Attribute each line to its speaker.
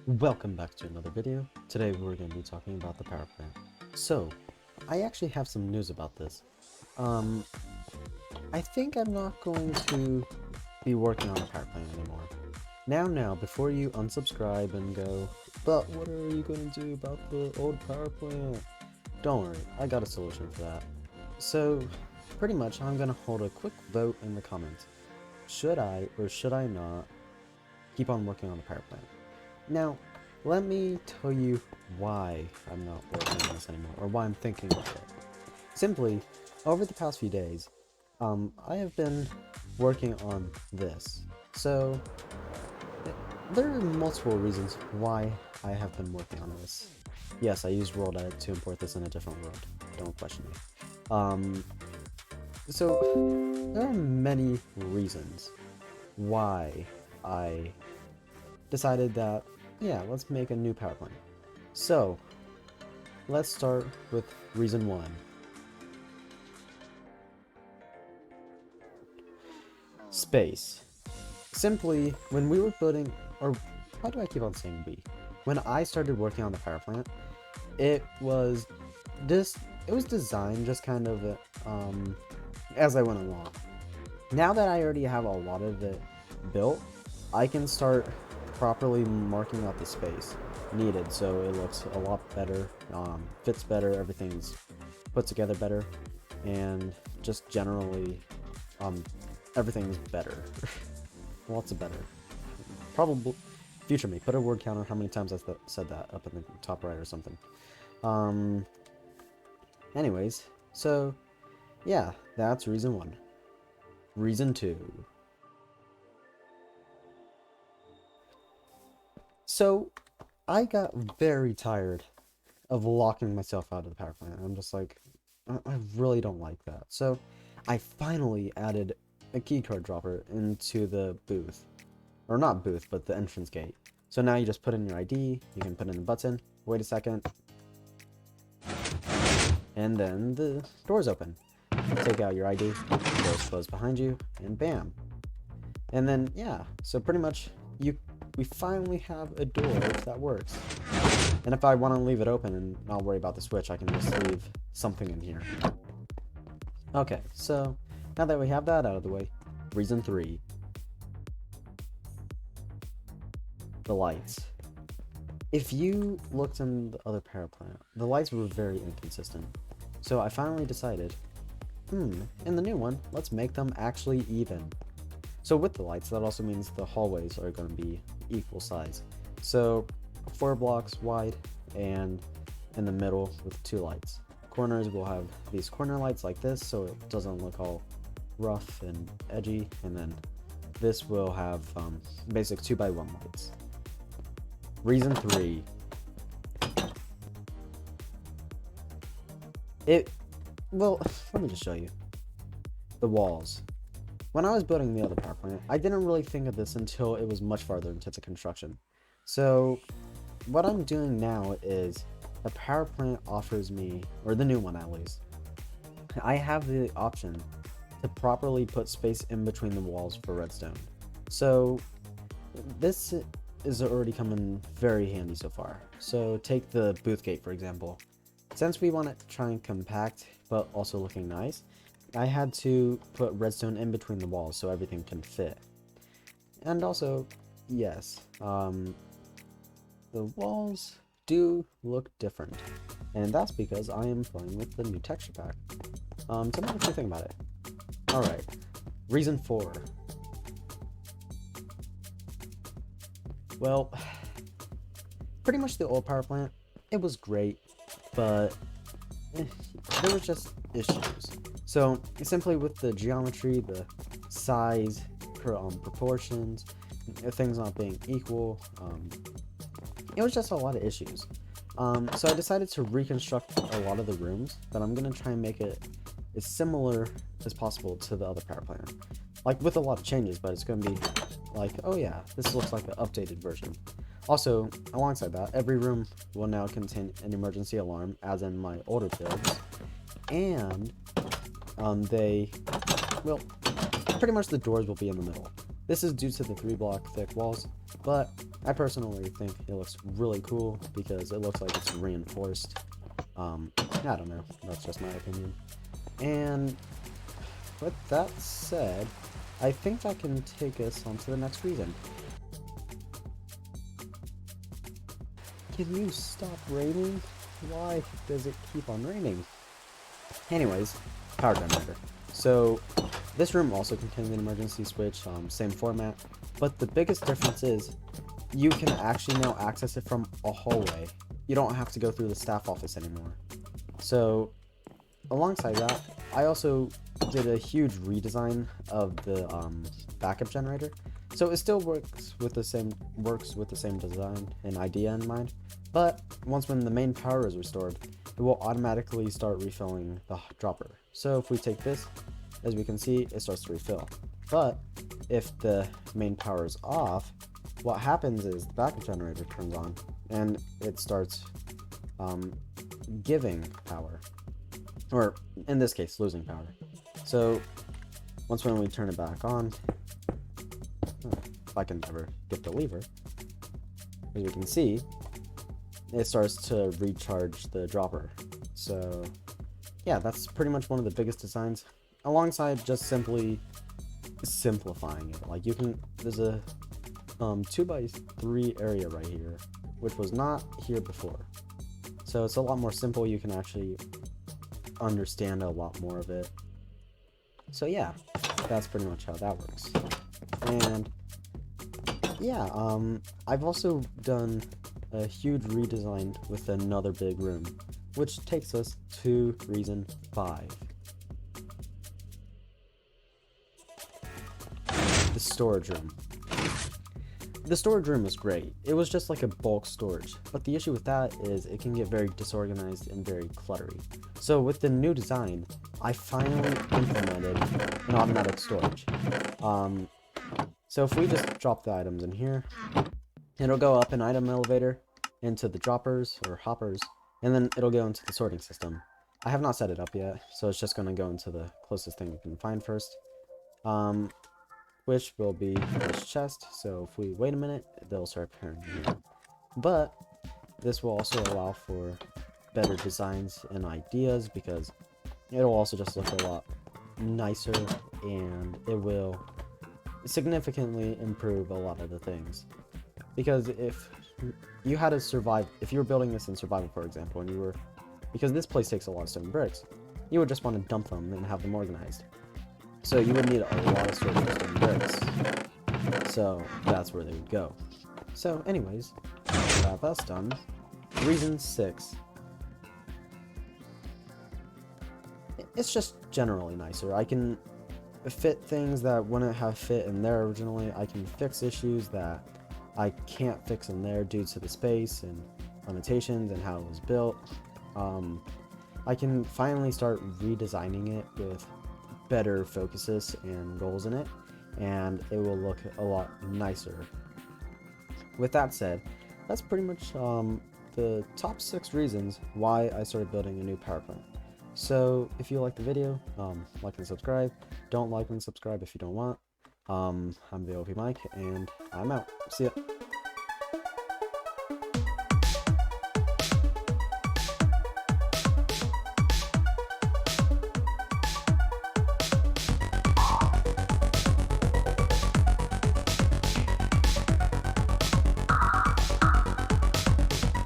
Speaker 1: Welcome back to another video. Today we're going to be talking about the power plant. So, I actually have some news about this. I think I'm not going to be working on the power plant anymore. Now, before you unsubscribe and go, but what are you going to do about the old power plant? Don't worry, I got a solution for that. So, pretty much I'm going to hold a quick vote in the comments. Should I or should I not keep on working on the power plant? Now, let me tell you why I'm not working on this anymore, or why I'm thinking about it. Simply, over the past few days, I have been working on this. So, there are multiple reasons why I have been working on this. Yes, I used World Edit to import this in a different world. Don't question me. So, there are many reasons why I decided that, yeah, let's make a new power plant. So, let's start with reason 1. Space. Simply, when we were building, or why do I keep on saying we? When I started working on the power plant, it was designed just kind of as I went along. Now that I already have a lot of it built, I can start properly marking out the space needed so it looks a lot better, fits better, everything's put together better, and just generally everything's better. Lots of better. Probably future me, put a word count on how many times I said that up in the top right or something. Anyways, so yeah, that's reason 1. Reason 2. So, I got very tired of locking myself out of the power plant. I'm just like, I really don't like that. So, I finally added a keycard dropper into the booth. Or not booth, but the entrance gate. So now you just put in your ID, you can put in the button, wait a second, and then the door's open. Take out your ID, door's closed behind you, and bam. And then, yeah, so pretty much we finally have a door that works. And if I want to leave it open and not worry about the switch, I can just leave something in here. Okay, so now that we have that out of the way, reason 3. The lights. If you looked in the other power plant, the lights were very inconsistent. So I finally decided, in the new one, let's make them actually even. So with the lights, that also means the hallways are going to be equal size. So 4 blocks wide and in the middle with 2 lights. Corners will have these corner lights like this so it doesn't look all rough and edgy, and then this will have basic 2x1 lights. Reason 3. Well, let me just show you. The walls. When I was building the other power plant, I didn't really think of this until it was much farther into the construction. So, what I'm doing now is, the power plant offers me, or the new one at least, I have the option to properly put space in between the walls for redstone. So, this is already coming very handy so far. So, take the booth gate for example. Since we want it to try and compact, but also looking nice, I had to put redstone in between the walls so everything can fit. And also, yes, the walls do look different. And that's because I am playing with the new texture pack. Tell me what you think about it. Alright, reason 4. Well, pretty much the old power plant, it was great, but there was just issues. So, simply with the geometry, the size, proportions, things not being equal, it was just a lot of issues. So I decided to reconstruct a lot of the rooms, but I'm going to try and make it as similar as possible to the other power plant. Like, with a lot of changes, but it's going to be like, oh yeah, this looks like an updated version. Also, alongside that, every room will now contain an emergency alarm, as in my older builds, and pretty much the doors will be in the middle. This is due to the 3 block thick walls, but I personally think it looks really cool because it looks like it's reinforced. I don't know, that's just my opinion. And with that said, I think that can take us on to the next reason. Can you stop raining? Why does it keep on raining? Anyways, power generator. So this room also contains an emergency switch, same format, but the biggest difference is you can actually now access it from a hallway. You don't have to go through the staff office anymore. So alongside that, I also did a huge redesign of the backup generator. So it still works with the same design and idea in mind, but once when the main power is restored, it will automatically start refilling the dropper. So if we take this, as we can see, it starts to refill. But if the main power is off, what happens is the backup generator turns on and it starts giving power, or in this case, losing power. So once when we turn it back on, if I can ever get the lever, as we can see, it starts to recharge the dropper. So yeah, that's pretty much one of the biggest designs, alongside just simply simplifying it. Like there's a 2x3 area right here, which was not here before. So it's a lot more simple. You can actually understand a lot more of it. So yeah, that's pretty much how that works. And yeah, I've also done a huge redesign with another big room, which takes us to reason 5. The storage room. The storage room was great. It was just like a bulk storage, but the issue with that is it can get very disorganized and very cluttery. So with the new design, I finally implemented an automatic storage. So if we just drop the items in here, it'll go up an item elevator into the droppers or hoppers, and then it'll go into the sorting system. I have not set it up yet, so it's just going to go into the closest thing we can find first, which will be this chest. So if we wait a minute, they'll start appearing here. But this will also allow for better designs and ideas, because it'll also just look a lot nicer, and it will significantly improve a lot of the things. Because if you had to survive, if you were building this in survival, for example, and because this place takes a lot of stone bricks, you would just want to dump them and have them organized. So you would need a lot of storage for stone bricks. So that's where they would go. So anyways, that's done. Reason 6. It's just generally nicer. I can fit things that wouldn't have fit in there originally. I can fix issues that I can't fix in there due to the space and limitations and how it was built. I can finally start redesigning it with better focuses and goals in it, and it will look a lot nicer. With that said, that's pretty much the top 6 reasons why I started building a new power plant. So if you like the video, like and subscribe. Don't like and subscribe if you don't want. I'm the OP Mike, and I'm out. See ya.